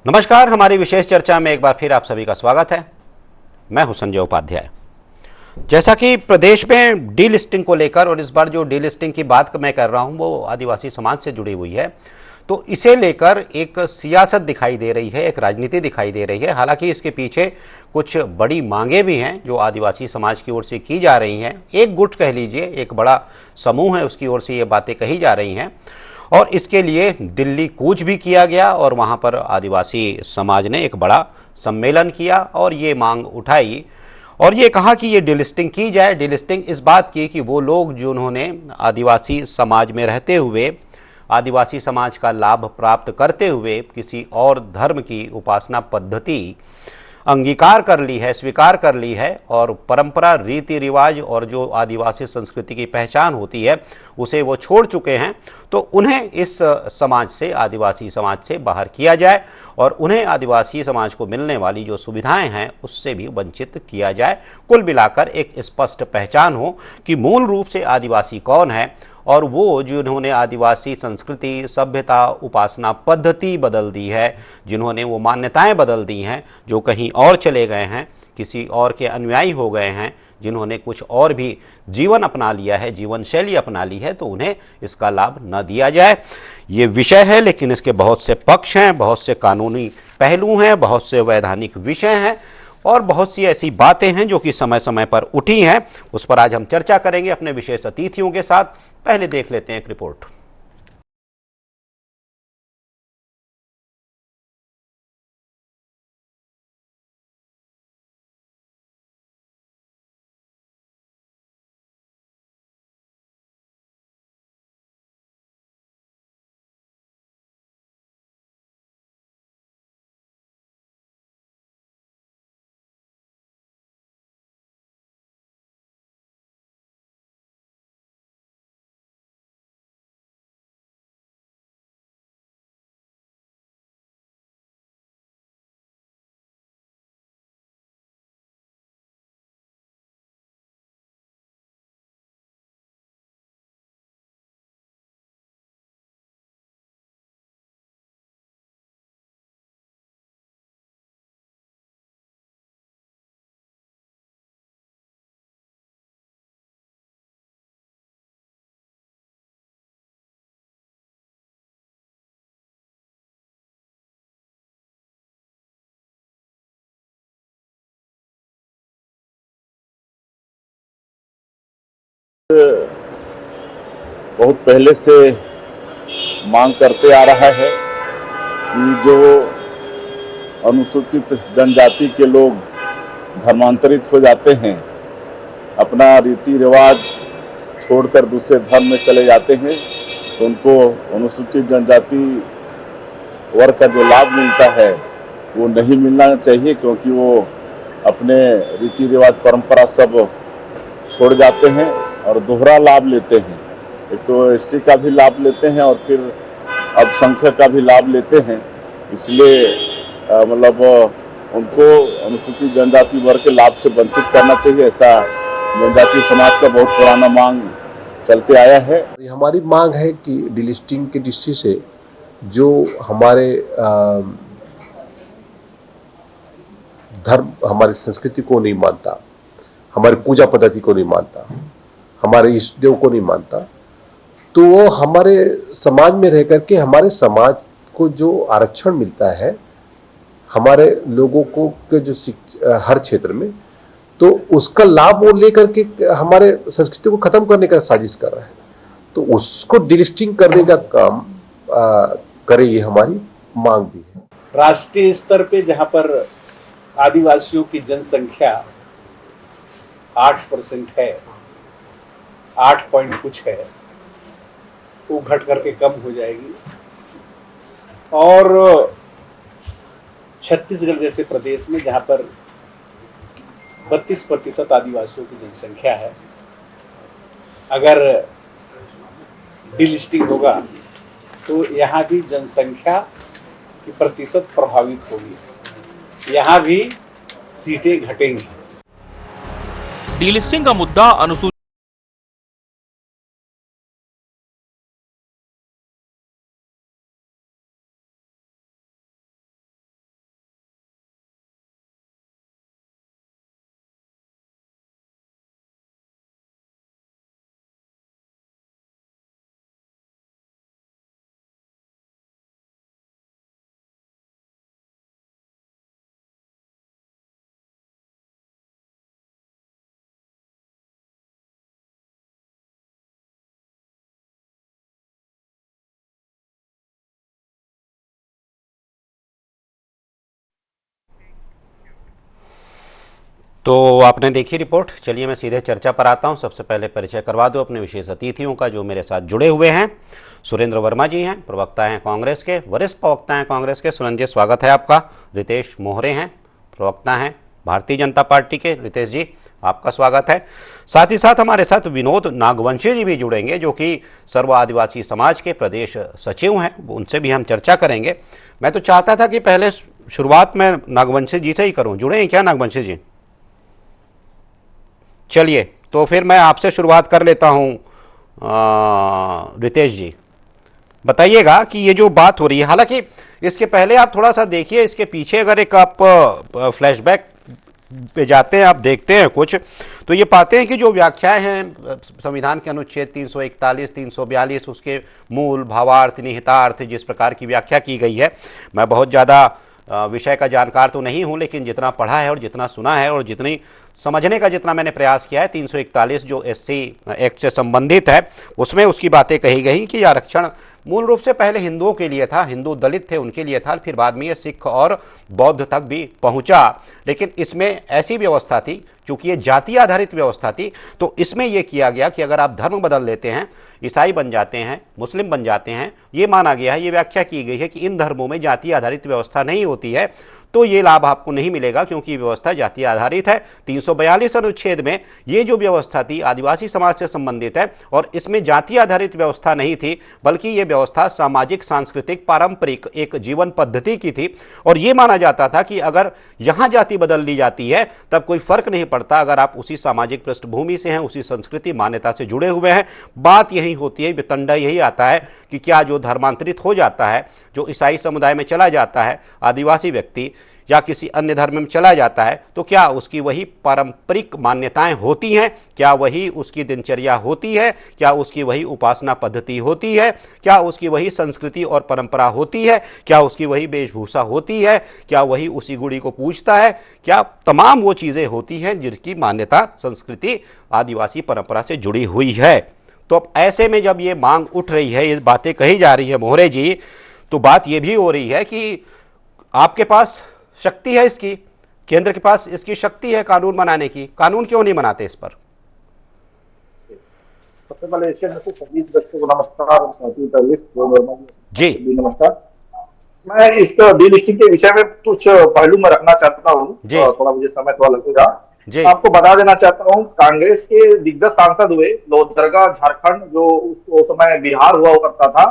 नमस्कार। हमारी विशेष चर्चा में एक बार फिर आप सभी का स्वागत है। मैं हूं संजय उपाध्याय। जैसा कि प्रदेश में डीलिस्टिंग को लेकर, और इस बार जो डीलिस्टिंग की बात मैं कर रहा हूं वो आदिवासी समाज से जुड़ी हुई है, तो इसे लेकर एक सियासत दिखाई दे रही है, एक राजनीति दिखाई दे रही है। हालांकि इसके पीछे कुछ बड़ी मांगे भी हैं जो आदिवासी समाज की ओर से की जा रही हैं। एक गुट कह लीजिए, एक बड़ा समूह है, उसकी ओर से ये बातें कही जा रही हैं। और इसके लिए दिल्ली कूच भी किया गया और वहाँ पर आदिवासी समाज ने एक बड़ा सम्मेलन किया और ये मांग उठाई और ये कहा कि ये डिलिस्टिंग की जाए। डिलिस्टिंग इस बात की कि वो लोग जिन्होंने आदिवासी समाज में रहते हुए, आदिवासी समाज का लाभ प्राप्त करते हुए किसी और धर्म की उपासना पद्धति अंगीकार कर ली है, स्वीकार कर ली है और परंपरा, रीति रिवाज और जो आदिवासी संस्कृति की पहचान होती है उसे वो छोड़ चुके हैं, तो उन्हें इस समाज से, आदिवासी समाज से बाहर किया जाए और उन्हें आदिवासी समाज को मिलने वाली जो सुविधाएं हैं उससे भी वंचित किया जाए। कुल मिलाकर एक स्पष्ट पहचान हो कि मूल रूप से आदिवासी कौन है और वो जिन्होंने आदिवासी संस्कृति, सभ्यता, उपासना पद्धति बदल दी है, जिन्होंने वो मान्यताएं बदल दी हैं, जो कहीं और चले गए हैं, किसी और के अनुयायी हो गए हैं, जिन्होंने कुछ और भी जीवन अपना लिया है, जीवन शैली अपना ली है, तो उन्हें इसका लाभ न दिया जाए। ये विषय है, लेकिन इसके बहुत से पक्ष हैं, बहुत से कानूनी पहलू हैं, बहुत से वैधानिक विषय हैं और बहुत सी ऐसी बातें हैं जो कि समय समय पर उठी हैं। उस पर आज हम चर्चा करेंगे अपने विशेष अतिथियों के साथ। पहले देख लेते हैं एक रिपोर्ट। बहुत पहले से मांग करते आ रहा है कि जो अनुसूचित जनजाति के लोग धर्मांतरित हो जाते हैं, अपना रीति रिवाज छोड़कर दूसरे धर्म में चले जाते हैं, तो उनको अनुसूचित जनजाति वर्ग का जो लाभ मिलता है वो नहीं मिलना चाहिए, क्योंकि वो अपने रीति रिवाज परंपरा सब छोड़ जाते हैं और दोहरा लाभ लेते हैं। एक तो एसटी का भी लाभ लेते हैं और फिर अल्पसंख्यक का भी लाभ लेते हैं। इसलिए मतलब उनको अनुसूचित जनजाति वर्ग के लाभ से वंचित करना चाहिए, ऐसा जनजातीय समाज का बहुत पुराना मांग चलते आया है। हमारी मांग है कि डिलिस्टिंग की दृष्टि से जो हमारे धर्म, हमारी संस्कृति को नहीं मानता, हमारी पूजा पद्धति को नहीं मानता, हमारे इष्ट देव को नहीं मानता, तो वो हमारे समाज में रह करके हमारे समाज को जो आरक्षण मिलता है, हमारे लोगों को के जो हर क्षेत्र में, तो उसका लाभ वो लेकर के हमारे संस्कृति को खत्म करने का साजिश कर रहा है। तो उसको डिलिस्टिंग करने का काम करे, ये हमारी मांग भी है। राष्ट्रीय स्तर पे जहां पर आदिवासियों की जनसंख्या 8% है, 8 पॉइंट कुछ है, वो घट करके कम हो जाएगी। और छत्तीसगढ़ जैसे प्रदेश में जहां पर 32% आदिवासियों की जनसंख्या है, अगर डिलिस्टिंग होगा तो यहाँ भी जनसंख्या की प्रतिशत प्रभावित होगी, यहाँ भी सीटें घटेंगी। डीलिस्टिंग का मुद्दा अनुसूचित तो आपने देखी रिपोर्ट। चलिए मैं सीधे चर्चा पर आता हूं। सबसे पहले परिचय करवा दो अपने विशेष अतिथियों का जो मेरे साथ जुड़े हुए हैं। सुरेंद्र वर्मा जी हैं, प्रवक्ता हैं कांग्रेस के, वरिष्ठ प्रवक्ता हैं कांग्रेस के। सुरेंद्र जी स्वागत है आपका। रितेश मोहरे हैं, प्रवक्ता हैं भारतीय जनता पार्टी के। रितेश जी आपका स्वागत है। साथ ही साथ हमारे साथ विनोद नागवंशी जी भी जुड़ेंगे जो कि सर्व आदिवासी समाज के प्रदेश सचिव हैं, उनसे भी हम चर्चा करेंगे। मैं तो चाहता था कि पहले शुरुआत में नागवंशी जी से ही करूं। जुड़े हैं क्या नागवंशी जी? चलिए तो फिर मैं आपसे शुरुआत कर लेता हूं। रितेश जी बताइएगा कि ये जो बात हो रही है, हालांकि इसके पहले आप थोड़ा सा देखिए, इसके पीछे अगर एक आप फ्लैशबैक पे जाते हैं, आप देखते हैं कुछ, तो ये पाते हैं कि जो व्याख्याएं हैं संविधान के अनुच्छेद 341, 342, उसके मूल, भावार्थ, निहितार्थ, जिस प्रकार की व्याख्या की गई है, मैं बहुत ज़्यादा विषय का जानकार तो नहीं हूं, लेकिन जितना पढ़ा है और जितना सुना है और जितनी समझने का जितना मैंने प्रयास किया है, 341 जो एससी एक्ट से संबंधित है, उसमें उसकी बातें कही गई कि आरक्षण मूल रूप से पहले हिंदुओं के लिए था, हिंदू दलित थे उनके लिए था, फिर बाद में ये सिख और बौद्ध तक भी पहुंचा। लेकिन इसमें ऐसी व्यवस्था थी, चूंकि ये जाति आधारित व्यवस्था थी, तो इसमें यह किया गया कि अगर आप धर्म बदल लेते हैं, ईसाई बन जाते हैं, मुस्लिम बन जाते हैं, ये माना गया है, ये व्याख्या की गई है कि इन धर्मों में जाति आधारित व्यवस्था नहीं होती है, तो ये लाभ आपको नहीं मिलेगा क्योंकि व्यवस्था जाति आधारित है। 342 अनुच्छेद में ये जो व्यवस्था थी आदिवासी समाज से संबंधित है और इसमें जाति आधारित व्यवस्था नहीं थी, बल्कि ये व्यवस्था सामाजिक, सांस्कृतिक, पारंपरिक एक जीवन पद्धति की थी। और ये माना जाता था कि अगर यहाँ जाति बदल ली जाती है तब कोई फर्क नहीं पड़ता, अगर आप उसी सामाजिक पृष्ठभूमि से हैं, उसी संस्कृति मान्यता से जुड़े हुए हैं। बात यही होती है, वितंडा यही आता है कि क्या जो धर्मांतरित हो जाता है, जो ईसाई समुदाय में चला जाता है, आदिवासी व्यक्ति या किसी अन्य धर्म में चला जाता है, तो क्या उसकी वही पारंपरिक मान्यताएं होती हैं? क्या वही उसकी दिनचर्या होती है? क्या उसकी वही उपासना पद्धति होती है? क्या उसकी वही संस्कृति और परंपरा होती है? क्या उसकी वही वेशभूषा होती है? क्या वही उसी गुड़ी को पूजता है? क्या तमाम वो चीज़ें होती हैं जिनकी मान्यता, संस्कृति, आदिवासी परंपरा से जुड़ी हुई है? तो अब ऐसे में जब ये मांग उठ रही है, ये बातें कही जा रही है मोहरे जी, तो बात ये भी हो रही है कि आपके पास शक्ति है, इसकी केंद्र के पास इसकी शक्ति है कानून बनाने की, कानून क्यों नहीं बनाते इस पर? सबसे पहले इसके अंदर सभी दर्शकों को नमस्कार जी। नमस्कार। मैं इस डीलिस्टिंग के विषय में कुछ पहलू में रखना चाहता हूँ, थोड़ा मुझे समय थोड़ा लगेगा। आपको बता देना चाहता हूँ, कांग्रेस के दिग्गज सांसद हुए लोहरदगा झारखंड, जो उस समय बिहार हुआ करता था,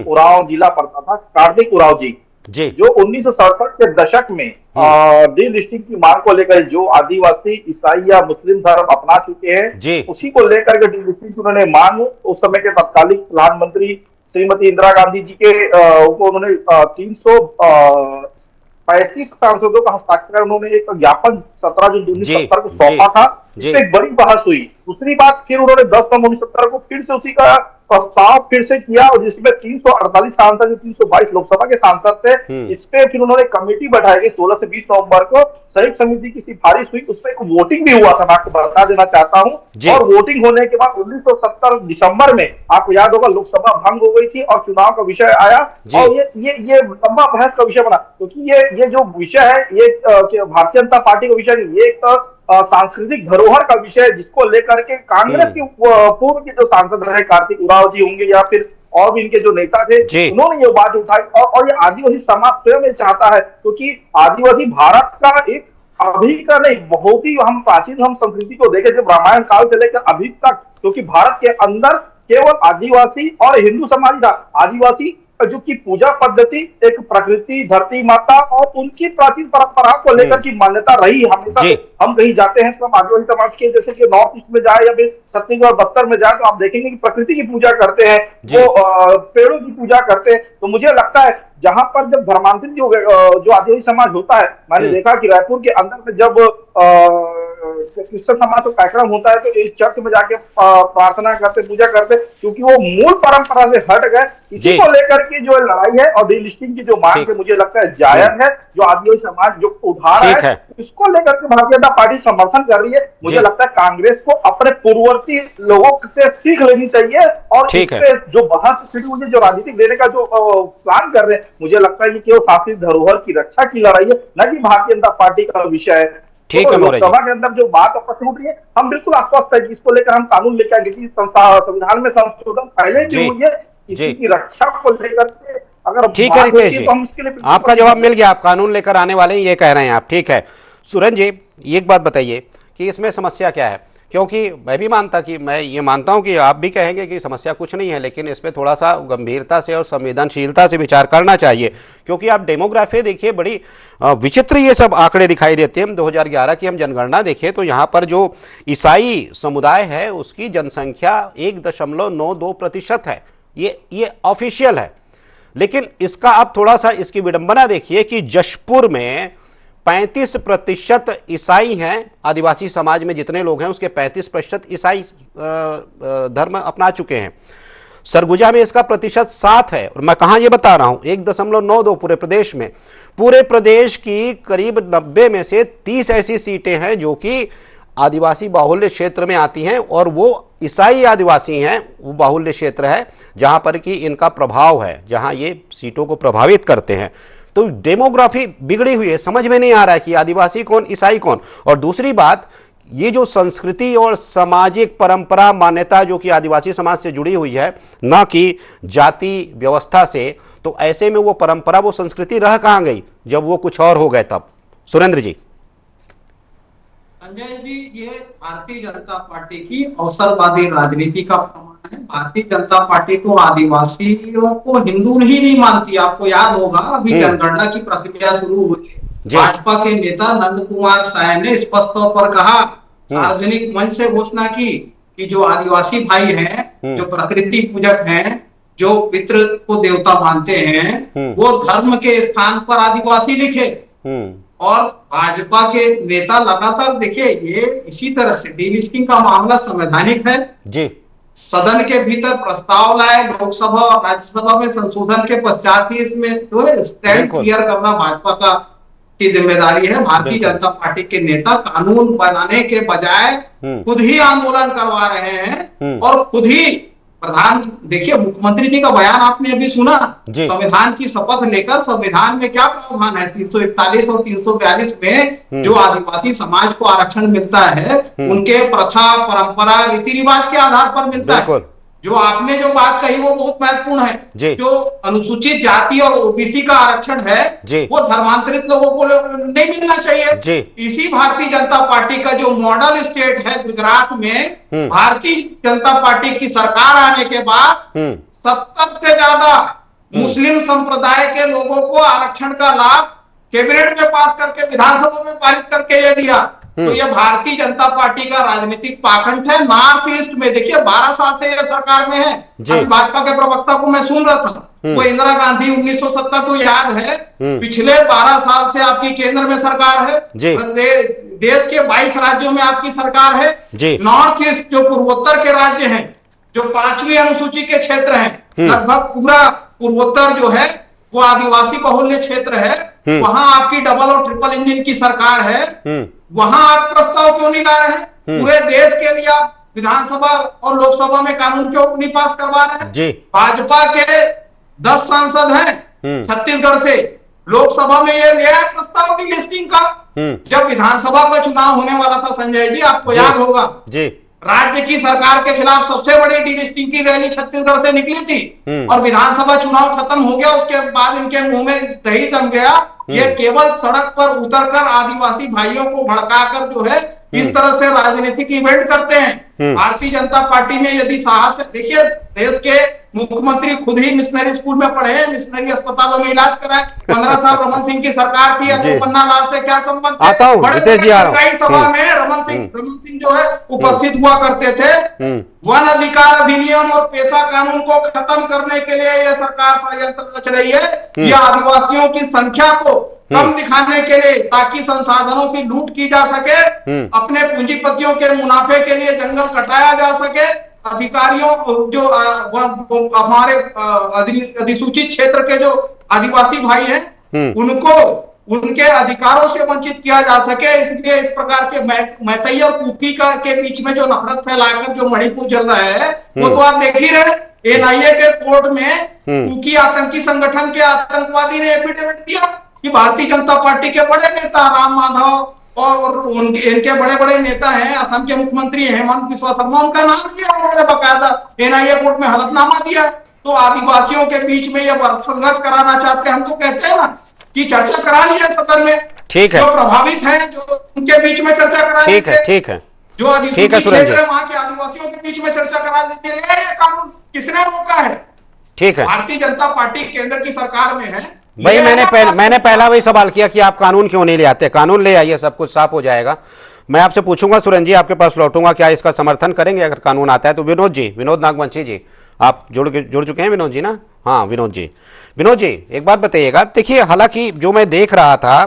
उरांव जिला पड़ता था, कार्तिक उरांव जी जो 1967 के दशक में डीलिस्टिंग की मांग को लेकर जो आदिवासी, ईसाई या मुस्लिम धर्म अपना चुके हैं, उसी को लेकर के डीलिस्टिंग की उन्होंने मांग उस समय के तत्कालीन प्रधानमंत्री श्रीमती इंदिरा गांधी जी के उन्होंने 335 सांसदों का हस्ताक्षर उन्होंने एक ज्ञापन 17 जून 1970 को सौंपा था, जिसमें एक बड़ी बहस हुई। दूसरी बात, फिर उन्होंने 10 नवंबर 1970 को फिर से उसी का प्रस्ताव फिर से किया और जिसमें 348 सांसद, 322 लोकसभा के सांसद थे, इस पे फिर उन्होंने कमेटी बैठाई गई 16 से 20 नवंबर को, संयुक्त समिति की सिफारिश हुई, उसमें एक वोटिंग भी हुआ था, मैं आपको बता देना चाहता हूं। और वोटिंग होने के बाद 1970 दिसंबर में आपको याद होगा लोकसभा भंग हो गई थी और चुनाव का विषय आया और ये लंबा बहस का विषय बना, क्योंकि ये जो विषय है ये भारतीय जनता पार्टी का विषय नहीं, ये एक सांस्कृतिक धरोहर का विषय, जिसको लेकर के कांग्रेस के पूर्व के जो सांसद रहे, कार्तिक उरांव जी होंगे या फिर और भी इनके जो नेता थे, उन्होंने ये बात उठाई और ये आदिवासी समाज स्वयं ये चाहता है, क्योंकि आदिवासी भारत का एक अभी का नहीं, बहुत ही हम प्राचीन हम संस्कृति को देखें जब रामायण काल से लेकर अभी तक, क्योंकि भारत के अंदर केवल आदिवासी और हिंदू समाज था। आदिवासी जो की पूजा पद्धति एक प्रकृति, धरती माता और उनकी प्राचीन परंपरा को लेकर की मान्यता रही हमेशा। हम कहीं जाते हैं तो हम आदिवासी समाज के, जैसे कि नॉर्थ ईस्ट में जाए या फिर छत्तीसगढ़ बस्तर में जाए, तो आप देखेंगे कि प्रकृति की पूजा करते हैं, वो पेड़ों की पूजा करते हैं। तो मुझे लगता है जहां पर जब धर्मांतरित जो आदिवासी समाज होता है, मैंने देखा कि रायपुर के अंदर में जब क्रिश्चियन समाज का कार्यक्रम होता है तो इस चर्च में जाके प्रार्थना करते, पूजा करते, क्योंकि वो मूल परंपरा से हट गए। इसी को लेकर के जो लड़ाई है और डीलिस्टिंग की जो मांग है, मुझे लगता है जायज है। जो आदिवासी समाज जो उधार है, इसको लेकर के भारतीय जनता पार्टी समर्थन कर रही है। मुझे लगता है कांग्रेस को अपने पूर्ववर्ती लोगों से सीख लेनी चाहिए और इससे जो बहस फिर मुझे जो राजनीतिक देने का जो प्लान कर रहे हैं, मुझे लगता है कि केवल सांस्कृतिक धरोहर की रक्षा की लड़ाई है, न कि भारतीय जनता पार्टी का विषय है। ठीक है मोरे जी। लोकसभा के अंदर जो बात और प्रश्न उठ रही है, हम बिल्कुल आश्वस्त है कि इसको लेकर हम कानून लेकर आएंगे कि संविधान में संशोधन पहले भी हुई है, इसी की रक्षा को लेकर के अगर ठीक है रितेश जी, तो हम इसके लिए आपका जवाब मिल गया, आप कानून लेकर आने वाले हैं ये कह रहे हैं आप, ठीक है। सुरेंद्र जी एक बात बताइए कि इसमें समस्या क्या है, क्योंकि मैं भी मैं ये मानता हूं कि आप भी कहेंगे कि समस्या कुछ नहीं है, लेकिन इसमें थोड़ा सा गंभीरता से और संवेदनशीलता से विचार करना चाहिए, क्योंकि आप डेमोग्राफी देखिए बड़ी विचित्र ये सब आंकड़े दिखाई देते हैं। 2011 की हम जनगणना देखें तो यहाँ पर जो ईसाई समुदाय है उसकी जनसंख्या 1.92% है, ये ऑफिशियल है। लेकिन इसका आप थोड़ा सा इसकी विडंबना देखिए कि जशपुर में 35% ईसाई हैं, आदिवासी समाज में जितने लोग हैं उसके 35% ईसाई धर्म अपना चुके हैं। सरगुजा में इसका प्रतिशत 7 है, और मैं कहाँ ये बता रहा हूँ 1.92 पूरे प्रदेश में। पूरे प्रदेश की करीब 90 में से 30 ऐसी सीटें हैं जो कि आदिवासी बाहुल्य क्षेत्र में आती हैं, और वो ईसाई आदिवासी हैं, वो बाहुल्य क्षेत्र है जहाँ पर कि इनका प्रभाव है, जहाँ ये सीटों को प्रभावित करते हैं। तो डेमोग्राफी बिगड़ी हुई है, समझ में नहीं आ रहा है कि आदिवासी कौन ईसाई कौन। और दूसरी बात, ये जो संस्कृति और सामाजिक परंपरा मान्यता जो कि आदिवासी समाज से जुड़ी हुई है, ना कि जाति व्यवस्था से, तो ऐसे में वो परंपरा वो संस्कृति रह कहाँ गई जब वो कुछ और हो गए तब। सुरेंद्र जी। संजय जी, ये भारतीय जनता पार्टी की अवसरवादी राजनीति का प्रमाण है। भारतीय जनता पार्टी तो आदिवासियों को हिंदू ही नहीं मानती। आपको याद होगा अभी जनगणना की प्रक्रिया शुरू हुई, भाजपा के नेता नंद कुमार साय ने स्पष्ट तौर पर कहा, सार्वजनिक मंच से घोषणा की कि जो आदिवासी भाई हैं, जो प्रकृति पूजक हैं, जो पितृ को देवता मानते हैं, वो धर्म के स्थान पर आदिवासी लिखे। और भाजपा के नेता लगातार देखिए, ये इसी तरह से डीलिस्टिंग का मामला संवैधानिक है जी, सदन के भीतर प्रस्ताव लाए, लोकसभा और राज्यसभा में संशोधन के पश्चात ही इसमें जो है स्टैंड क्लियर करना भाजपा की जिम्मेदारी है। भारतीय जनता पार्टी के नेता कानून बनाने के बजाय खुद ही आंदोलन करवा रहे हैं और खुद ही प्रधान, देखिए मुख्यमंत्री जी का बयान आपने अभी सुना, संविधान की शपथ लेकर संविधान में क्या प्रावधान है 341 और 342 में जो आदिवासी समाज को आरक्षण मिलता है उनके प्रथा परंपरा रीति रिवाज के आधार पर मिलता है। जो आपने जो बात कही वो बहुत महत्वपूर्ण है। जो अनुसूचित जाति और ओबीसी का आरक्षण है वो धर्मांतरित लोगों को नहीं मिलना चाहिए। इसी भारतीय जनता पार्टी का जो मॉडल स्टेट है गुजरात में, भारतीय जनता पार्टी की सरकार आने के बाद 70 से ज्यादा मुस्लिम संप्रदाय के लोगों को आरक्षण का लाभ कैबिनेट में पास करके विधानसभा में पारित करके ये दिया। तो ये भारतीय जनता पार्टी का राजनीतिक पाखंड है। नॉर्थ ईस्ट में देखिए 12 साल से ये सरकार में है। अभी भाजपा के प्रवक्ता को मैं सुन रहा था, वो इंदिरा गांधी 1970 तो याद है, पिछले 12 साल से आपकी केंद्र में सरकार है, देश के 22 राज्यों में आपकी सरकार है। नॉर्थ ईस्ट जो पूर्वोत्तर के राज्य हैं, जो 5वीं अनुसूची के क्षेत्र हैं, लगभग पूरा पूर्वोत्तर जो है वो आदिवासी बहुल्य क्षेत्र है, वहां आपकी डबल और ट्रिपल इंजन की सरकार है। वहां आप प्रस्ताव क्यों नहीं ला रहे हैं? पूरे देश के लिए आप विधानसभा और लोकसभा में कानून क्यों नहीं पास करवा रहे हैं? भाजपा के 10 सांसद हैं छत्तीसगढ़ से, लोकसभा में ये नया प्रस्ताव की लिस्टिंग का। जब विधानसभा का चुनाव होने वाला था संजय जी, आपको याद होगा, राज्य की सरकार के खिलाफ सबसे बड़ी डीलिस्टिंग की रैली छत्तीसगढ़ से निकली थी और विधानसभा चुनाव खत्म हो गया, उसके बाद इनके मुंह में दही जम गया। ये केवल सड़क पर उतरकर आदिवासी भाइयों को भड़काकर जो है इस तरह से राजनीतिक इवेंट करते हैं। भारतीय जनता पार्टी में यदि साहस, देखिए देश के मुख्यमंत्री खुद ही मिशनरी स्कूल में पढ़े हैं, मिशनरी अस्पतालों में इलाज कराए। 15 साल रमन सिंह की सरकार थी, तो पन्ना लाल से क्या संबंध थे? बड़े सभा में रमन सिंह जो है उपस्थित हुआ करते थे। वन अधिकार अधिनियम और पेशा कानून को खत्म करने के लिए यह सरकार षड्यंत्र रच रही है। यह आदिवासियों की संख्या को कम दिखाने के लिए, ताकि संसाधनों की लूट की जा सके, अपने पूंजीपतियों के मुनाफे के लिए जंगल कटाया जा सके, अधिकारियों जो हमारे अधिसूचित क्षेत्र के जो आदिवासी भाई हैं उनको उनके अधिकारों से वंचित किया जा सके। इसलिए इस प्रकार के मैतई और कुकी के बीच में जो नफरत फैलाकर जो मणिपुर चल रहा है वो तो आप देख ही रहे। एनआईए के कोर्ट में कुकी आतंकी संगठन के आतंकवादी ने एफिडेविट दिया कि भारतीय जनता पार्टी के बड़े नेता राम माधव और इनके बड़े बड़े नेता हैं, असम के मुख्यमंत्री हेमंत बिस्वा शर्मा, उनका नाम किया उन्होंने, बकायदा एनआईए कोर्ट में हलफनामा दिया। तो आदिवासियों के बीच में ये संघर्ष कराना चाहते हैं। हम तो कहते हैं ना कि चर्चा करा लिया सदन में, ठीक है, जो प्रभावित हैं जो उनके बीच में चर्चा करा लीजिए। ठीक है, ठीक है, जो अधिसूचित सुरेंद्र जी, क्षेत्र वहां के आदिवासियों के बीच में चर्चा करा लीजिए। ये कानून किसने रोका है? ठीक है। भारतीय जनता पार्टी केंद्र की सरकार में है भाई मैंने पहला वही सवाल किया कि आप कानून क्यों नहीं ले आते। कानून ले आइए, सब कुछ साफ हो जाएगा। मैं आपसे पूछूंगा सुरेंद्र जी, आपके पास लौटूंगा, क्या इसका समर्थन करेंगे अगर कानून आता है तो? विनोद नागवंशी जी, आप जुड़ चुके हैं विनोद जी ना? हाँ विनोद जी एक बात बताइएगा। देखिए, हालांकि जो मैं देख रहा था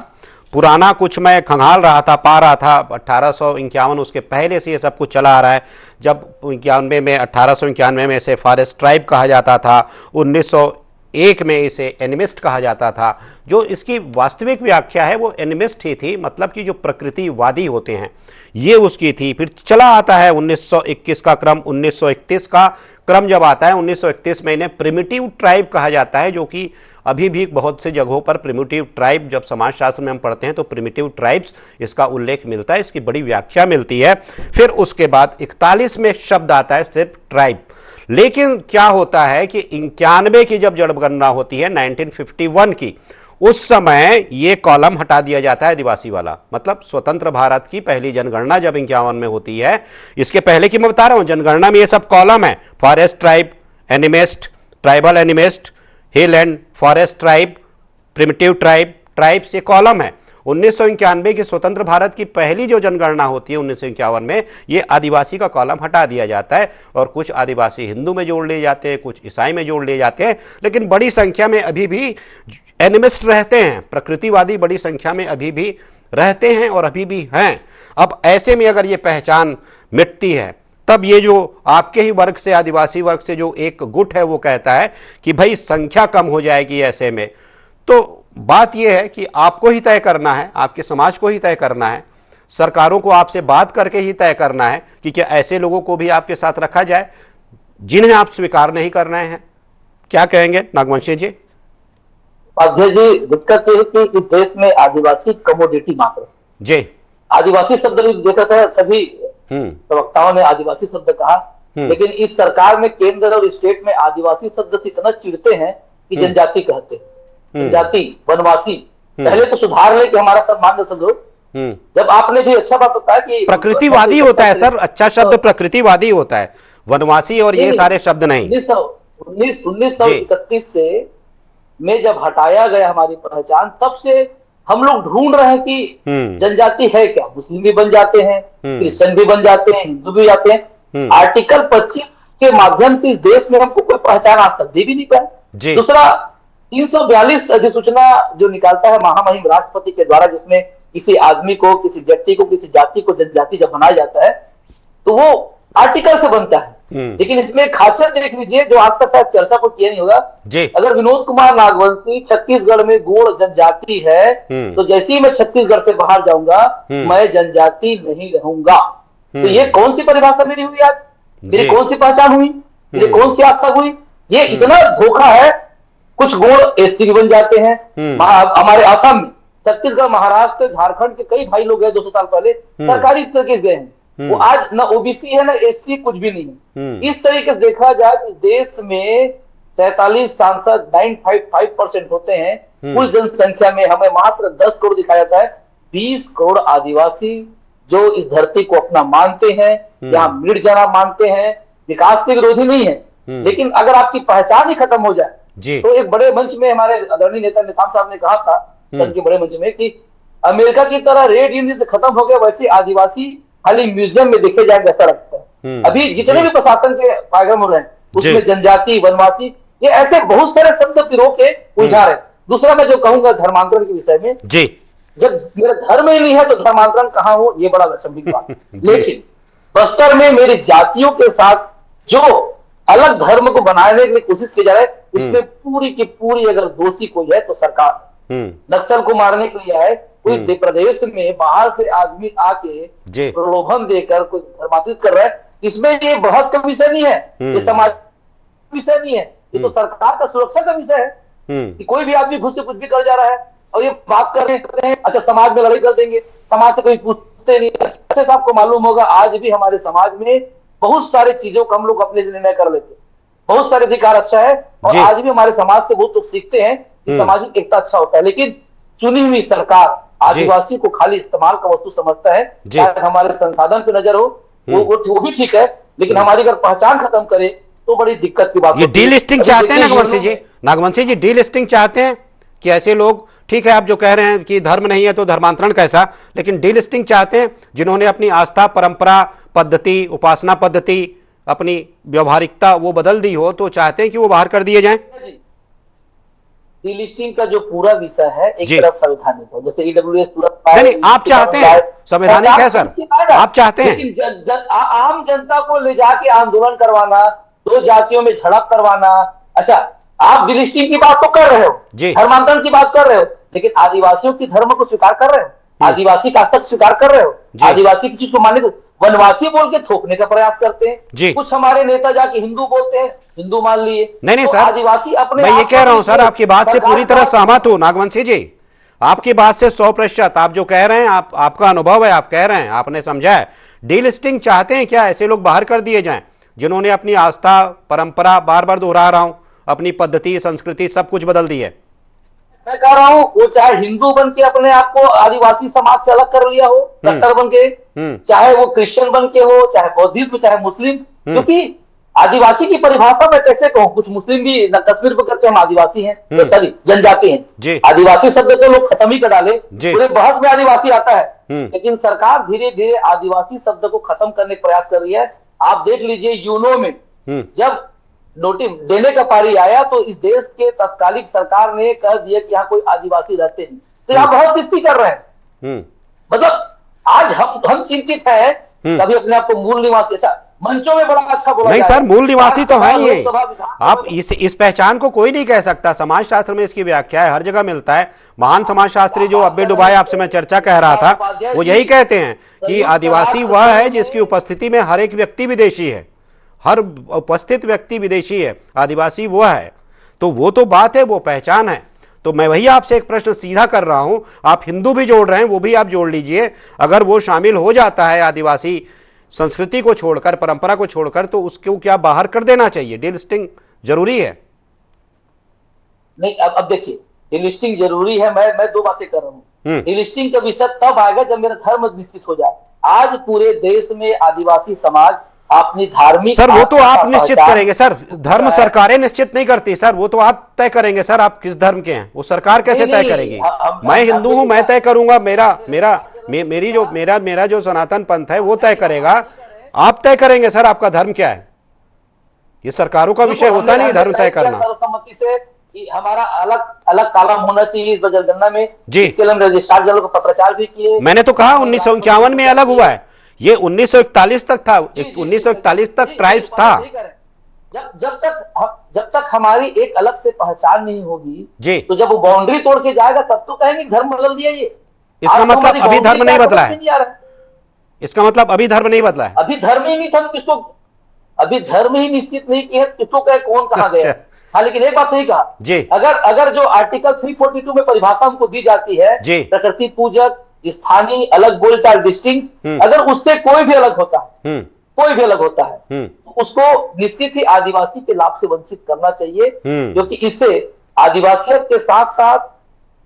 पुराना, कुछ मैं खंगाल रहा था, पा रहा था 1851, उसके पहले से ये सब कुछ चला आ रहा है। जब 1891 में इसे फॉरेस्ट ट्राइब कहा जाता था, 1901 में इसे एनिमिस्ट कहा जाता था। जो इसकी वास्तविक व्याख्या है वो एनिमिस्ट ही थी, मतलब कि जो प्रकृतिवादी होते हैं, ये उसकी थी। फिर चला आता है 1921 का क्रम, 1931 का क्रम जब आता है, 1931 में इन्हें प्रिमिटिव ट्राइब कहा जाता है, जो कि अभी भी बहुत से जगहों पर प्रिमिटिव ट्राइब, जब समाजशास्त्र में हम पढ़ते हैं तो प्रिमिटिव ट्राइब्स इसका उल्लेख मिलता है, इसकी बड़ी व्याख्या मिलती है। फिर उसके बाद 41 में शब्द आता है सिर्फ ट्राइब। लेकिन क्या होता है कि 91 की जब जनगणना होती है 1951 की, उस समय ये कॉलम हटा दिया जाता है आदिवासी वाला। मतलब स्वतंत्र भारत की पहली जनगणना जब 51 में होती है, इसके पहले की मैं बता रहा हूं, जनगणना में ये सब कॉलम है, forest tribe, animist, tribal animist, hill and forest tribe, primitive tribe, tribes, ये कॉलम है। 1991 की स्वतंत्र भारत की पहली जो जनगणना होती है 1951 में, ये आदिवासी का कॉलम हटा दिया जाता है और कुछ आदिवासी हिंदू में जोड़ लिए जाते हैं, कुछ ईसाई में जोड़ लिए जाते हैं, लेकिन बड़ी संख्या में अभी भी एनिमिस्ट रहते हैं, प्रकृतिवादी बड़ी संख्या में अभी भी रहते हैं और अभी भी हैं। अब ऐसे में अगर ये पहचान मिटती है, तब ये जो आपके ही वर्ग से, आदिवासी वर्ग से जो एक गुट है वो कहता है कि भाई संख्या कम हो जाएगी ऐसे में, तो बात यह है कि आपको ही तय करना है, आपके समाज को ही तय करना है, सरकारों को आपसे बात करके ही तय करना है कि क्या ऐसे लोगों को भी आपके साथ रखा जाए जिन्हें आप स्वीकार नहीं कर रहे हैं। क्या कहेंगे नागवंशी जी? अध्यय जी, दिक्कत ये है कि देश में आदिवासी कमोडिटी मात्र जी, आदिवासी शब्द भी देखा था, सभी प्रवक्ताओं ने आदिवासी शब्द कहा, लेकिन इस सरकार में केंद्र और स्टेट में आदिवासी शब्द से इतना चिढ़ते हैं कि जनजाति कहते हैं, जनजाति, वनवासी। पहले तो सुधार ले कि हमारा सम्मान शब्द हो। जब आपने भी अच्छा बात बताया कि प्रकृतिवादी होता है सर, अच्छा शब्द प्रकृतिवादी होता है, वनवासी और ये सारे शब्द नहीं। 1931 से में जब हटाया गया हमारी पहचान, तब से हम लोग ढूंढ रहे हैं कि जनजाति है क्या। मुस्लिम भी बन जाते हैं, क्रिश्चियन भी बन जाते हैं, हिंदू भी जाते हैं। आर्टिकल 25 के माध्यम से इस देश में हमको कोई पहचान आज तक दे भी नहीं पाया। दूसरा, 342 अधिसूचना जो निकालता है महामहिम राष्ट्रपति के द्वारा, जिसमें किसी आदमी को, किसी व्यक्ति को, किसी जाति को जनजाति जब बनाया जाता है तो वो आर्टिकल से बनता है। लेकिन इसमें खासियत देख लीजिए, जो आज तक शायद चर्चा को किया नहीं होगा। अगर विनोद कुमार नागवंशी छत्तीसगढ़ में गौड़ जनजाति है, तो जैसे ही मैं छत्तीसगढ़ से बाहर जाऊंगा मैं जनजाति नहीं रहूंगा। तो ये कौन सी परिभाषा मेरी हुई आज? मेरी कौन सी पहचान हुई? मेरी कौन सी आस्था हुई? ये इतना धोखा है। कुछ गौड़ एससी भी बन जाते हैं। हमारे असम में, छत्तीसगढ़, महाराष्ट्र, झारखंड के कई भाई लोग हैं 200 साल पहले सरकारी तरीके से गए हैं, वो आज न ओबीसी है न एससी, कुछ भी नहीं है। इस तरीके से देखा जाए कि देश में 47 सांसद 9.5% होते हैं, कुल जनसंख्या में हमें मात्र 10 करोड़ दिखाया जाता है। 20 करोड़ आदिवासी जो इस धरती को अपना मानते हैं, यहाँ मिट जाना मानते हैं, विकास के विरोधी नहीं है। लेकिन अगर आपकी पहचान ही खत्म हो जाए, तो एक बड़े मंच में हमारे आदरणीय नेता नेताम साहब ने कहा था सर के बड़े मंच में कि अमेरिका की तरह रेड इंडियन से खत्म हो गया, वैसे आदिवासी खाली म्यूजियम में देखे जाए जैसा लगता है। अभी जितने भी प्रशासन के कार्यक्रम हो रहे हैं उसमें जनजाति, वनवासी, ये ऐसे बहुत सारे शब्द पिरो के उलझा रहे। दूसरा मैं जो कहूंगा धर्मांतरण के विषय में, जब मेरा धर्म ही नहीं है तो धर्मांतरण कहाँ हो, ये बड़ा लक्षण बात है। लेकिन बस्तर में मेरी जातियों के साथ जो अलग धर्म को बनाने की कोशिश की जा रही है, इसमें पूरी की पूरी अगर दोषी कोई है तो सरकार। नक्सल को मारने के लिए आए कोई प्रदेश में बाहर से आदमी आके प्रलोभन देकर कोई धर्मांतरित कर रहा है, इसमें ये बहस का विषय नहीं है, ये समाज का विषय नहीं है, ये तो सरकार का सुरक्षा का विषय है कि कोई भी आदमी घुस से कुछ भी कर जा रहा है। और ये बात कर रहे हैं अच्छा समाज में लड़ाई कर देंगे, समाज से कोई पूछते नहीं। अच्छा साहब को मालूम होगा आज भी हमारे समाज में बहुत सारी चीजों को हम लोग अपने से निर्णय कर लेते हैं, बहुत सारे अधिकार अच्छा है और आज भी हमारे समाज से बहुत लोग सीखते हैं कि सामाजिक एकता अच्छा होता है। लेकिन चुनी हुई सरकार आदिवासी को खाली इस्तेमाल का वस्तु समझता है, चाहे हमारे संसाधन पे नजर हो वो भी ठीक है, लेकिन हमारी अगर पहचान खत्म करे तो बड़ी दिक्कत की बात। ये डीलिस्टिंग चाहते हैं नागवंशी जी डीलिस्टिंग चाहते हैं कि ऐसे लोग, ठीक है आप जो कह रहे हैं कि धर्म नहीं है तो धर्मांतरण कैसा, लेकिन डीलिस्टिंग चाहते हैं जिन्होंने अपनी आस्था परंपरा पद्धति उपासना पद्धति अपनी व्यवहारिकता वो बदल दी हो, तो चाहते हैं कि वो बाहर कर दिए जाएं। डीलिस्टिंग का जो पूरा विषय है एक तरह संवैधानिक है, जैसे ईडब्ल्यूएस पूरा नहीं आप चाहते हैं संवैधानिक है सर, आप चाहते हैं लेकिन आम जनता को ले जाके आंदोलन करवाना, दो जातियों में झड़प करवाना। अच्छा आप डीलिस्टिंग की बात तो कर रहे हो, धर्मांतरण की बात कर रहे हो, लेकिन आदिवासियों की धर्म को स्वीकार कर रहे हो, आदिवासी का तक स्वीकार कर रहे हो, आदिवासी की चीज को मान्य वनवासी बोल के थोपने का प्रयास करते हैं। कुछ हमारे नेता जाके हिंदू बोलते हैं, हिंदू मान लिए। नहीं तो सर आदिवासी अपने मैं ये कह रहा हूं सर, आपकी बात से पूरी तरह सहमत हूं नागवंशी जी, आपकी बात से 100% आप जो कह रहे हैं आपका अनुभव है, आप कह रहे हैं आपने समझा है। डीलिस्टिंग चाहते हैं क्या ऐसे लोग बाहर कर दिए जाएं जिन्होंने अपनी आस्था परंपरा बार बार दोहरा रहा हूं अपनी पद्धति संस्कृति सब कुछ बदल दी है। मैं कह रहा हूँ वो चाहे हिंदू बन के अपने आप को आदिवासी समाज से अलग कर लिया हो, कट्टर बन के, चाहे वो क्रिश्चियन बन के हो, चाहे बौद्धिस्ट चाहे मुस्लिम, क्योंकि आदिवासी की परिभाषा मैं कैसे कहूँ, कुछ मुस्लिम भी कश्मीर को कहते हैं हम आदिवासी हैं, सॉरी जनजाति हैं। आदिवासी शब्द तो लोग खत्म ही कर डाले, पूरे बहस में आदिवासी आता है, लेकिन सरकार धीरे धीरे आदिवासी शब्द को खत्म करने का प्रयास कर रही है। आप देख लीजिए यूनो में जब नोटिस देने का पारी आया तो इस देश के तत्कालिक सरकार ने कह दिया कि यहाँ कोई आदिवासी रहते हैं, तो यहाँ बहुत सृष्टि कर रहे हैं। मतलब आज हम चिंतित हैं, कभी अपने आप को मूल निवासी, अच्छा मंचों में बड़ा अच्छा बोला नहीं सर मूल निवासी तो है ये, आप इस पहचान को कोई नहीं कह सकता, समाज शास्त्र में इसकी व्याख्या है, हर जगह मिलता है। महान समाज शास्त्री जो अब्बे डुबाए आपसे मैं चर्चा कह रहा था वो यही कहते हैं कि आदिवासी वह है जिसकी उपस्थिति में हर एक व्यक्ति विदेशी है, हर उपस्थित व्यक्ति विदेशी है, आदिवासी वो है। तो वो तो बात है, वो पहचान है। तो मैं वही आपसे एक प्रश्न सीधा कर रहा हूं, आप हिंदू भी जोड़ रहे हैं वो भी आप जोड़ लीजिए, अगर वो शामिल हो जाता है आदिवासी संस्कृति को छोड़कर परंपरा को छोड़कर तो उसको क्या बाहर कर देना चाहिए? डीलिस्टिंग जरूरी है? नहीं अब देखिए डीलिस्टिंग जरूरी है, मैं दो बातें कर रहा हूँ। डीलिस्टिंग का विषय तब आएगा जब मेरा धर्म निश्चित हो जाए। आज पूरे देश में आदिवासी समाज अपनी धार्मिक सर वो तो आप निश्चित करेंगे सर, धर्म सरकारें निश्चित नहीं करती सर, वो तो आप तय करेंगे सर आप किस धर्म के हैं, वो सरकार कैसे तय करेगी? मैं हिंदू हूं मैं तय करूंगा, मेरा जो सनातन पंथ है वो तय करेगा, आप तय करेंगे सर आपका धर्म क्या है? ये सरकारों का विषय होता नहीं धर्म तय करना। सर्वसम्मति से हमारा अलग अलग कालम होना चाहिए इस जनगणना में जी, इसके लिए रजिस्ट्रार जनरल को पत्राचार भी किए। मैंने तो कहा 1951 में अलग हुआ है, ये 1941 तक था, 1941 तक ट्राइब्स था। जब तक हमारी एक अलग से पहचान नहीं होगी जी, तो जब वो बाउंड्री तोड़ के जाएगा तब तो कहेंगे धर्म बदल दिया। ये इसका मतलब अभी धर्म नहीं बदला है, इसका मतलब अभी धर्म नहीं बदला है, अभी धर्म ही नहीं था, किसको अभी धर्म ही निश्चित नहीं किया, किसको कहे कौन कहा गया। हाँ लेकिन एक बात नहीं कहा जी, अगर जो आर्टिकल 342 में परिभाषा हमको दी जाती है प्रकृति पूजक स्थानीय अलग बोलचाल डिस्टिंक्ट, अगर उससे कोई भी अलग होता है कोई भी अलग होता है तो उसको निश्चित ही आदिवासी के लाभ से वंचित करना चाहिए, क्योंकि इससे आदिवासियों के साथ साथ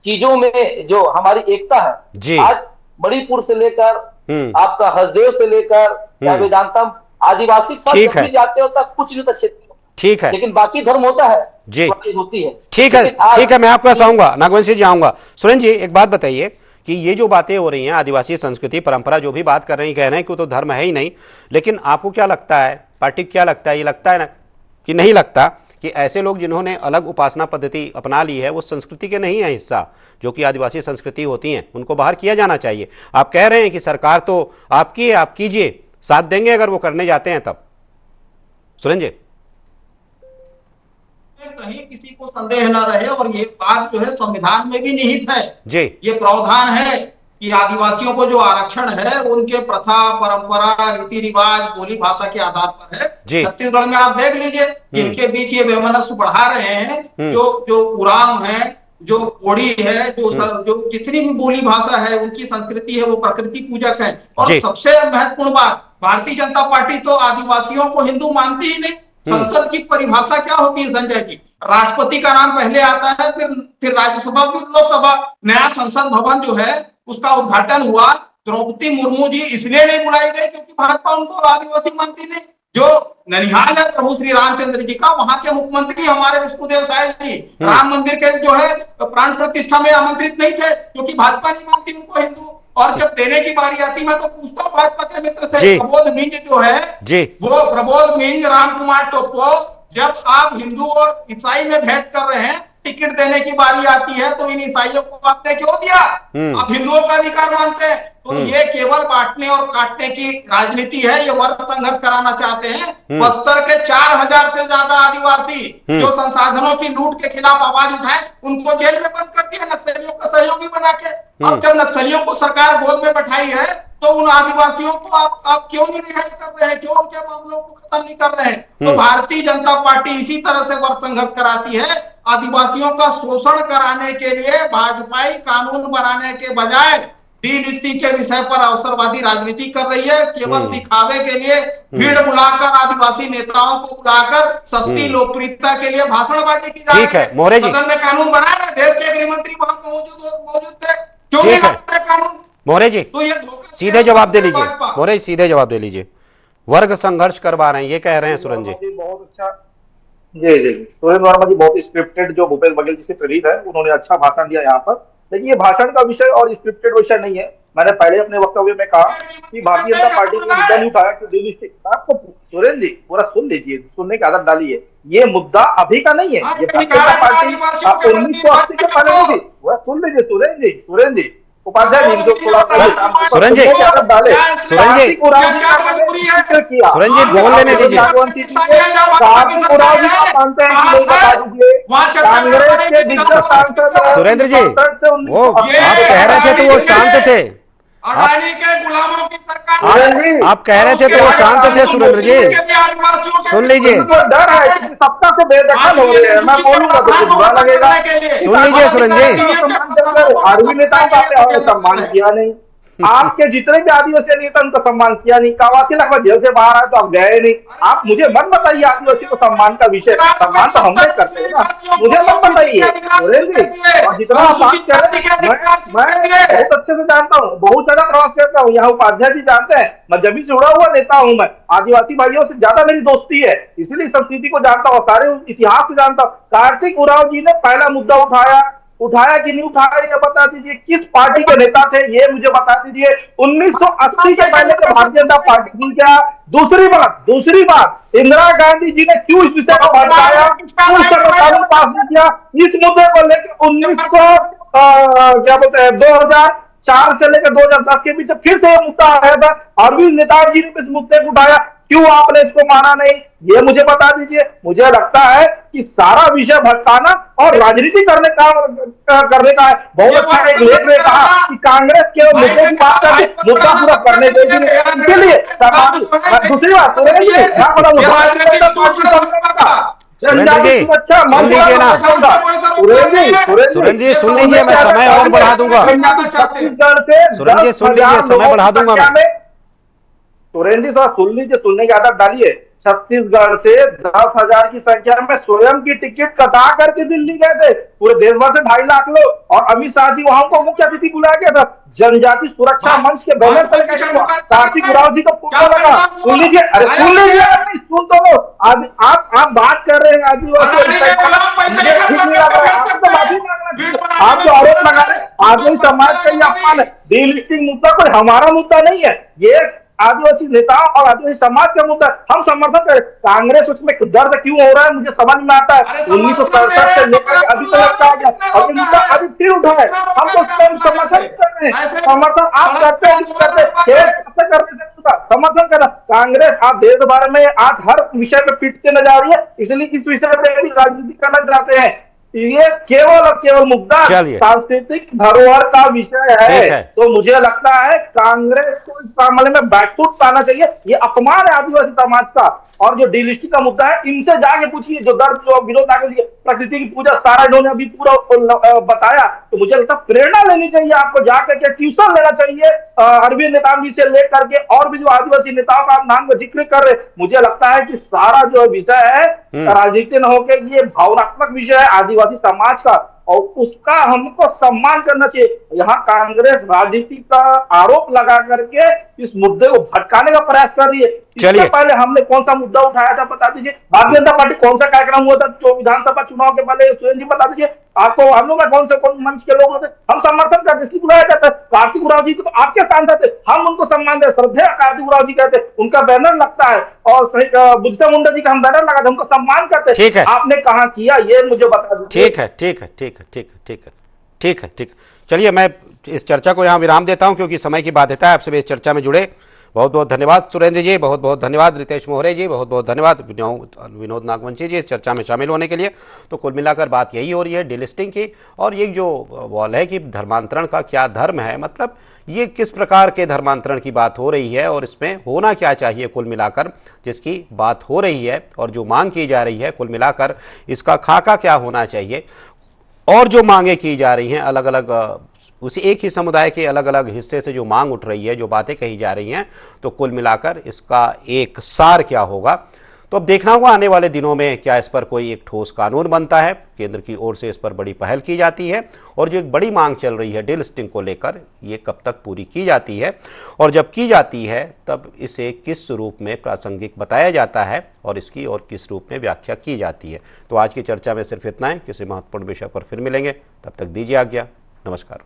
चीजों में जो हमारी एकता है, आज मणिपुर से लेकर आपका हसदेव से लेकर क्या वेदांतम आदिवासी सब जाते हो तक कुछ नहीं होता क्षेत्र, ठीक है, लेकिन बाकी धर्म होता है जी, होती है। ठीक है मैं आपका आऊंगा नागवंशी जी आऊंगा। सुरेंद्र जी एक बात बताइए कि ये जो बातें हो रही हैं आदिवासी संस्कृति परंपरा जो भी बात कर रहे हैं कह रहे हैं कि वो तो धर्म है ही नहीं, लेकिन आपको क्या लगता है, पार्टी क्या लगता है, ये लगता है ना कि नहीं लगता कि ऐसे लोग जिन्होंने अलग उपासना पद्धति अपना ली है वो संस्कृति के नहीं है हिस्सा, जो कि आदिवासी संस्कृति होती हैं, उनको बाहर किया जाना चाहिए? आप कह रहे हैं कि सरकार तो आपकी है, आप कीजिए, साथ देंगे अगर वो करने जाते हैं तब। सुरेंद्र जी कहीं किसी को संदेह न रहे, और ये बात जो है संविधान में भी निहित है जी, ये प्रावधान है कि आदिवासियों को जो आरक्षण है उनके प्रथा परंपरा रीति रिवाज बोली भाषा के आधार पर है। छत्तीसगढ़ में आप देख लीजिए इनके बीच ये वैमनस्य बढ़ा रहे हैं, जो उरांव है जो कोड़ी है, जो जितनी भी बोली भाषा है, उनकी संस्कृति है, वो प्रकृति पूजक है। और सबसे महत्वपूर्ण बात, भारतीय जनता पार्टी तो आदिवासियों को हिंदू मानती ही नहीं। संसद की परिभाषा क्या होती है संजय जी? राष्ट्रपति का नाम पहले आता है, फिर राज्यसभा, फिर लोकसभा। नया संसद भवन जो है उसका उद्घाटन हुआ, द्रौपदी मुर्मू जी इसलिए नहीं बुलाई गई क्योंकि भाजपा उनको आदिवासी मानती नहीं। जो ननिहाल है प्रभु श्री रामचंद्र जी का, वहां के मुख्यमंत्री हमारे विष्णुदेव साय जी राम मंदिर के जो है प्राण प्रतिष्ठा में आमंत्रित नहीं थे क्योंकि भाजपा नहीं मानती उनको हिंदू। और जब देने की बारी आती, मैं तो पूछता हूँ भाजपा के मित्र से, प्रबोध मिंज जो है वो प्रबोध मिंज, राम कुमार टोप्पो, जब आप हिंदू और ईसाई में भेद कर रहे हैं, टिकट देने की बारी आती है तो इन ईसाइयों को आपने क्यों दिया? आप हिंदुओं का अधिकार मानते हैं। तो ये केवल बांटने और काटने की राजनीति है। ये वर्ग संघर्ष कराना चाहते हैं। बस्तर के 4000 से ज्यादा आदिवासी जो संसाधनों की लूट के खिलाफ आवाज उठाए, उनको जेल में बंद कर दिया नक्सलियों का सहयोगी बना के। अब जब नक्सलियों को सरकार गोद में बैठाई है तो उन आदिवासियों को आप क्यों नहीं रिहाई कर रहे हैं? क्यों उनके मामलों को खत्म नहीं कर रहे हैं? तो भारतीय जनता पार्टी इसी तरह से वर्ग संघर्ष कराती है। आदिवासियों का शोषण कराने के लिए भाजपाई कानून बनाने के बजाय डीलिस्टिंग के विषय पर अवसरवादी राजनीति कर रही है। केवल दिखावे के लिए भीड़ बुलाकर, आदिवासी नेताओं को बुलाकर सस्ती लोकप्रियता के लिए भाषणबाजी की जा रही है। मोरे जी, सदन में कानून बनाया ना, देश के गृह मंत्री वहां मौजूद थे, क्यों नहीं लाते कानून? मोरे जी तो ये सीधे जवाब दे लीजिए। मोरे सीधे जवाब दे लीजिए। वर्ग संघर्ष करवा रहे हैं ये कह रहे हैं सुरेंद्र जी। बहुत अच्छा जी सुरेंद्र वर्मा जी बहुत स्क्रिप्टेड, जो भूपेश बघेल जी से प्रेरित है, उन्होंने अच्छा भाषण दिया यहाँ पर। लेकिन ये भाषण का विषय और स्क्रिप्टेड विषय नहीं है। मैंने पहले अपने वक्तव्य में कहा कि भारतीय जनता पार्टी ने मुद्दा नहीं उठाया कि आपको सुरेंद्र जी पूरा सुन लीजिए, सुनने की आदत डालिए। ये मुद्दा अभी का नहीं है, ये भारतीय जनता पार्टी 1980 के पहले नहीं थी। वह सुन लीजिए सुरेंद्र जी उपाध्याय जी, जो सुरेंद्र जी बोल लेने दीजिए। सुरेंद्र जी वो आप कह रहे थे तो वो शांत थे। अडानी के गुलामों की सरकार, आप कह रहे थे तो वो शांत थे। सुरेंद्र जी सुन लीजिए, डर है सत्ता से बेदखल हो रहे हैं। मैं बोलूंगा तो बुरा लगेगा। सुन लीजिए सुरेंद्र जी। आर्मी नेताओं का सम्मान किया नहीं, आपके जितने भी आदिवासी नेता उनका सम्मान किया नहीं। कावासी लगभग जेल से बाहर आए तो आप गए नहीं। आप मुझे मत बताइए आदिवासी को सम्मान का विषय, सम्मान तो हम नहीं करते हैं ना, मुझे मत बताइए। और जितना आप बात कर रहे हैं मैं बहुत अच्छे से जानता हूँ, बहुत ज्यादा प्रवास करता हूँ। यहाँ उपाध्याय जी जानते हैं, मैं जमीन से उड़ा हुआ नेता हूँ। मैं आदिवासी भाइयों से ज्यादा मेरी दोस्ती है, इसीलिए संस्कृति को जानता हूँ, सारे इतिहास को जानता हूँ। कार्तिक उरांव जी ने पहला मुद्दा उठाया कि नहीं उठाया, ये बता दीजिए। किस पार्टी के नेता थे ये मुझे बता दीजिए। 1980 के पहले तो भारतीय जनता पार्टी थी क्या? दूसरी बात इंदिरा गांधी जी ने क्यों इस विषय को भड़काया, क्यों इस पर कानून पास नहीं किया? इस मुद्दे को लेकर 2004 से लेकर 2010 के बीच फिर से ये मुद्दा आया था। अरविंद नेताजी ने इस मुद्दे को उठाया, क्यों आपने इसको माना नहीं, ये मुझे बता दीजिए। मुझे लगता है कि सारा विषय भटकाना और राजनीति करने का है। बहुत अच्छा एक लेख ने कहा कि कांग्रेस के मुद्दे की बात करके मुद्दा पूरा करने देगी। इसलिए दूसरी बात सुरेंद्र जी सुन लीजिए, मैं समय और बढ़ा दूंगा। सुरेंद्र जी सुन लीजिए, समय बढ़ा दूंगा मैं। सुरेंद्र जी थोड़ा सुन लीजिए, सुनने की आदत डालिए। छत्तीसगढ़ से 10,000 की संख्या में स्वयं की टिकट कटा करके दिल्ली गए थे। पूरे देश भर से 2.5 लाख लोग, और अमित शाह जी वहां को मुख्य अतिथि बुलाया गया था। जनजाति सुरक्षा मंच के बैनर तले कार्तिक उरांव जी का फोटो लगा। सुन लीजिए, अरे सुन लीजिए, सुन तो लो। आप बात कर रहे हैं आदिवासी, आप जो आरोप लगा रहे हैं आदिवासी समाज का ही अपमान है। डीलिस्टिंग मुद्दा कोई हमारा मुद्दा नहीं है, ये आदिवासी नेताओं और आदिवासी समाज का मुद्दा। हम समर्थन करें। कांग्रेस उसमें दर्द क्यों हो रहा है मुझे समझ में आता है। 1967 से लेकर अभी तक अभी मुद्दा अभी फिर उठा है। हम तो समर्थन कर रहे हैं। समर्थन आप करते हैं, समर्थन करना। कांग्रेस आप देश भर में आज हर विषय पे पीटते नजर आ रही है, इसलिए इस विषय पे राजनीति करना चाहते हैं। ये केवल और केवल मुद्दा सांस्कृतिक धरोहर का विषय है। तो मुझे लगता है कांग्रेस को इस मामले में बैकफुट पाना चाहिए। ये अपमान है आदिवासी समाज का। और जो डीलिस्टिंग का मुद्दा है, इनसे जाके पूछिए, जो दर्द जो विनोद नागेश प्रकृति की पूजा सारा इन्होंने अभी पूरा बताया। तो मुझे लगता है प्रेरणा लेनी चाहिए, आपको जाकर के ट्यूशन लेना चाहिए अरविंद नेताम जी से लेकर के और भी जो आदिवासी नेताओं का नाम का जिक्र कर रहे। मुझे लगता है कि सारा जो विषय है राजनीति न होकर ये भावनात्मक विषय है आदिवासी समाज का, और उसका हमको सम्मान करना चाहिए। यहाँ कांग्रेस राजनीति का आरोप लगा करके इस मुद्दे को भटकाने का प्रयास कर रही है। इससे पहले हमने कौन सा मुद्दा उठाया था बता दीजिए। भारतीय जनता पार्टी कौन सा कार्यक्रम हुआ था जो विधानसभा चुनाव के पहले, सुरेंद्र जी बता दीजिए आपको। हम लोग में कौन से मंच के लोग होते, हम समर्थन करते, इसलिए बुलाया जाता है। कार्तिक उरांव जी को तो आपके सांसद थे, हम उनको सम्मान दे, श्रद्धेय कार्तिक उरांव जी कहते, उनका बैनर लगता है, और बिरसा मुंडा जी का हम बैनर लगाते, उनको सम्मान करते। ठीक है, आपने कहाँ किया ये मुझे बता दीजिए। ठीक है, ठीक है, ठीक है, ठीक है, ठीक है, ठीक है, ठीक है। चलिए मैं इस चर्चा को यहाँ विराम देता हूँ क्योंकि समय की बाध्यता है। आप सभी इस चर्चा में जुड़े, बहुत बहुत धन्यवाद सुरेंद्र जी, बहुत बहुत धन्यवाद रितेश मोहरे जी, बहुत बहुत धन्यवाद विनोद नागवंशी जी इस चर्चा में शामिल होने के लिए। तो कुल मिलाकर बात यही हो रही है डीलिस्टिंग की, और ये जो वॉल है कि धर्मांतरण का क्या धर्म है, मतलब ये किस प्रकार के धर्मांतरण की बात हो रही है और इसमें होना क्या चाहिए, कुल मिलाकर जिसकी बात हो रही है और जो मांग की जा रही है, कुल मिलाकर इसका खाका क्या होना चाहिए, और जो मांगे की जा रही हैं अलग अलग उसी एक ही समुदाय के अलग अलग हिस्से से जो मांग उठ रही है, जो बातें कही जा रही हैं, तो कुल मिलाकर इसका एक सार क्या होगा। तो अब देखना होगा आने वाले दिनों में क्या इस पर कोई एक ठोस कानून बनता है, केंद्र की ओर से इस पर बड़ी पहल की जाती है, और जो एक बड़ी मांग चल रही है डीलिस्टिंग को लेकर, ये कब तक पूरी की जाती है, और जब की जाती है तब इसे किस रूप में प्रासंगिक बताया जाता है और इसकी और किस रूप में व्याख्या की जाती है। तो आज की चर्चा में सिर्फ इतना है। किसी महत्वपूर्ण विषय पर फिर मिलेंगे, तब तक दीजिए आज्ञा। नमस्कार।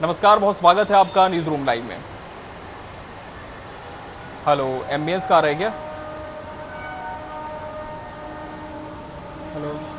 नमस्कार, बहुत स्वागत है आपका न्यूज रूम लाइव में। हेलो, एम्बियंस का आ रहा है क्या? हेलो।